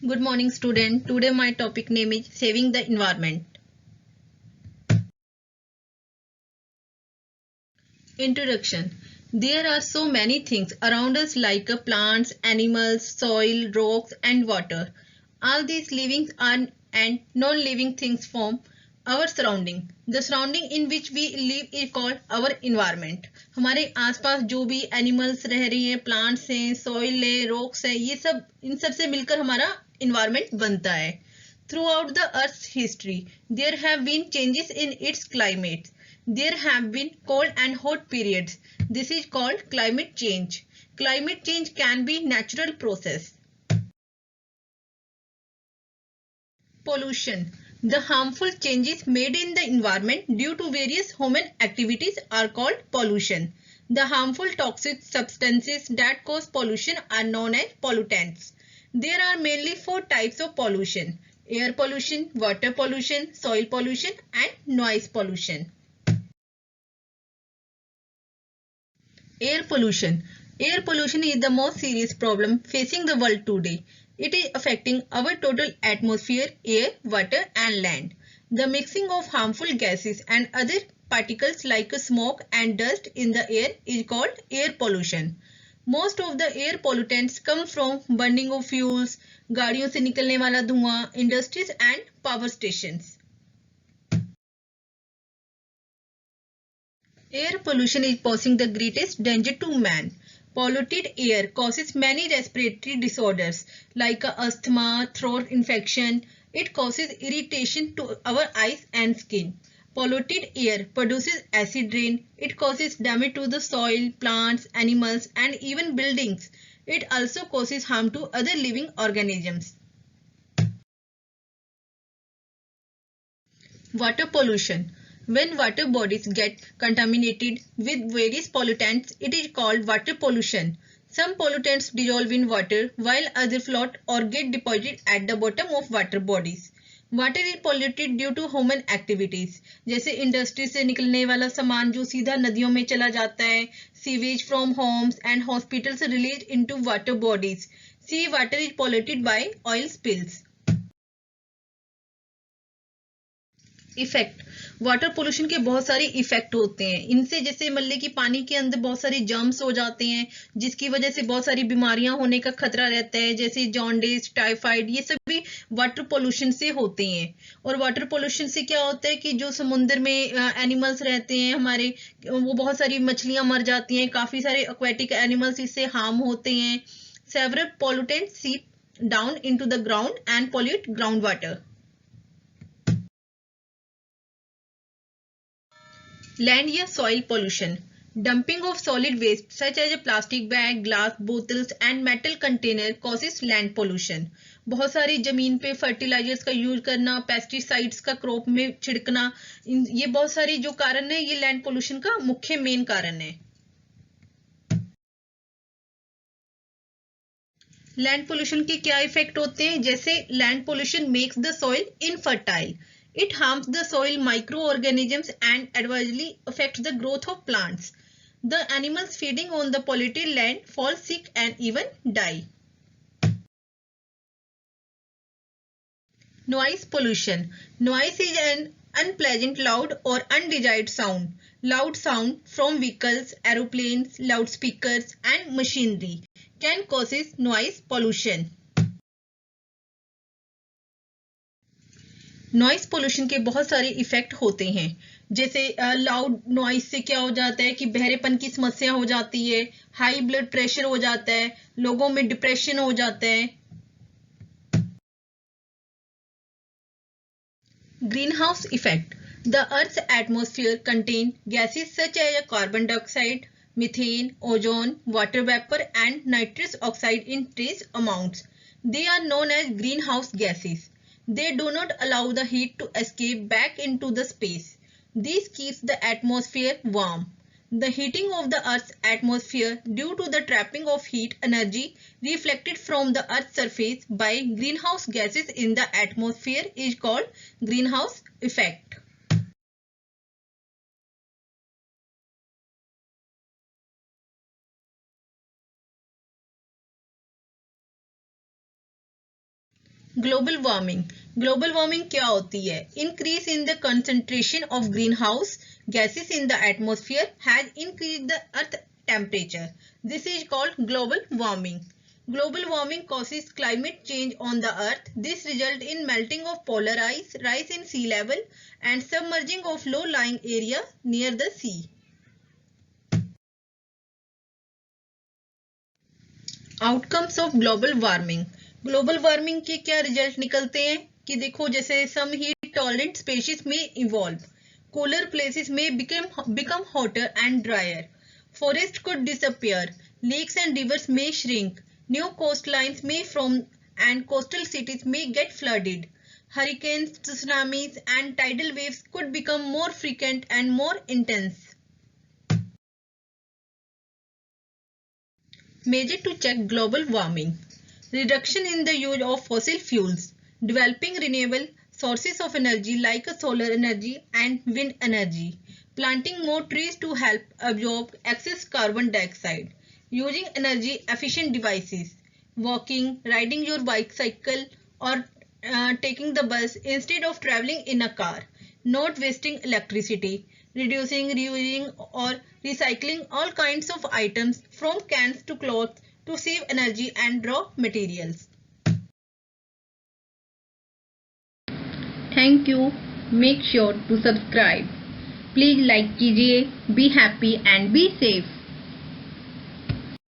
Good morning, student. Today my topic name is saving the environment. Introduction. There are so many things around us like plants, animals, soil, rocks and water. All these living and non-living things form our surrounding. The surrounding in which we live is called our environment. हमारे आसपास जो भी animals रह रही हैं, plants हैं, soil है, rocks है, ये सब इन सब से मिलकर हमारा environment बनता है. Throughout the Earth's history, there have been changes in its climate. There have been cold and hot periods. This is called climate change. Climate change can be natural process. Pollution. The harmful changes made in the environment due to various human activities are called pollution. The harmful toxic substances that cause pollution are known as pollutants. There are mainly four types of pollution: air pollution, water pollution, soil pollution and noise pollution. Air pollution. Air pollution is the most serious problem facing the world today. It is affecting our total atmosphere, air, water and land. The mixing of harmful gases and other particles like smoke and dust in the air is called air pollution. Most of the air pollutants come from burning of fuels, गाड़ियों से निकलने वाला धुआं, industries and power stations. Air pollution is posing the greatest danger to man. Polluted air causes many respiratory disorders like asthma, throat infection. It causes irritation to our eyes and skin. Polluted air produces acid rain. It causes damage to the soil, plants, animals, and even buildings. It also causes harm to other living organisms. Water pollution. When water bodies get contaminated with various pollutants, it is called water pollution. Some pollutants dissolve in water while others float or get deposited at the bottom of water bodies. Water is polluted due to human activities. जैसे industry से निकलने वाला सामान जो सीधा नदियों में चला जाता है, sewage from homes and hospitals released into water bodies. Sea water is polluted by oil spills. Effect. Water pollution के बहुत सारे इफेक्ट होते हैं. इनसे जैसे मान ली कि पानी के अंदर बहुत सारे जर्म्स हो जाते हैं जिसकी वजह से बहुत सारी बीमारियां होने का खतरा रहता है, जैसे जॉन्डिस, टाइफाइड. ये सब भी वाटर पोल्यूशन से होते हैं. और वाटर पोल्यूशन से क्या होता है कि जो समुद्र में एनिमल्स रहते हैं हमारे, वो बहुत सारी मछलियां मर जाती हैं, काफी सारे एक्वेटिक एनिमल्स इससे हार्म होते हैं. सेवरल पोल्यूटेंट्स सीप down into the ground and pollute ground water. Land या soil pollution. Dumping of solid waste such as a plastic bag, glass bottles and metal container causes land pollution. बहुत सारी जमीन पे fertilisers का use करना, pesticides का crop में छिड़कना, ये बहुत सारी जो कारण है ये लैंड पोल्यूशन का मुख्य मेन कारण है. लैंड पोल्यूशन के क्या इफेक्ट होते हैं? जैसे land pollution makes the soil infertile. It harms the soil microorganisms and adversely affects the growth of plants. The animals feeding on the polluted land fall sick and even die. Noise pollution. Noise is an unpleasant, loud or undesired sound. Loud sound from vehicles, aeroplanes, loudspeakers and machinery can cause noise pollution. Noise pollution के बहुत सारे effect होते हैं. जैसे loud noise से क्या हो जाता है कि बहरेपन की समस्या हो जाती है, हाई ब्लड प्रेशर हो जाता है, लोगों में डिप्रेशन हो जाता है. Greenhouse effect. The earth's atmosphere contain gases such as carbon dioxide, methane, ozone, water vapour and nitrous oxide in trace amounts. They are known as greenhouse gases. They do not allow the heat to escape back into the space. This keeps the atmosphere warm. The heating of the Earth's atmosphere due to the trapping of heat energy reflected from the Earth's surface by greenhouse gases in the atmosphere is called greenhouse effect. Global warming क्या होती है? Increase in the concentration of green house gases in the atmosphere has increased the earth temperature. This is called global warming. Global warming causes climate change on the earth. This results in melting of polar ice, rise in sea level and submerging of low-lying area near the sea. Outcomes of global warming के क्या result निकलते हैं कि देखो, जैसे some heat tolerant species में evolve, cooler places में become hotter and dryer, forest could disappear, lakes and rivers may shrink, new coastlines may form and coastal cities may get flooded, hurricanes, tsunamis and tidal waves could become more frequent and more intense. Measures to check global warming: reduction in the use of fossil fuels, developing renewable sources of energy like solar energy and wind energy, planting more trees to help absorb excess carbon dioxide, using energy efficient devices, walking, riding your bicycle or taking the bus instead of traveling in a car, not wasting electricity, reducing, reusing or recycling all kinds of items from cans to clothes to save energy and raw materials. Thank you. Make sure to subscribe. Please like कीजिए. Be happy and be safe.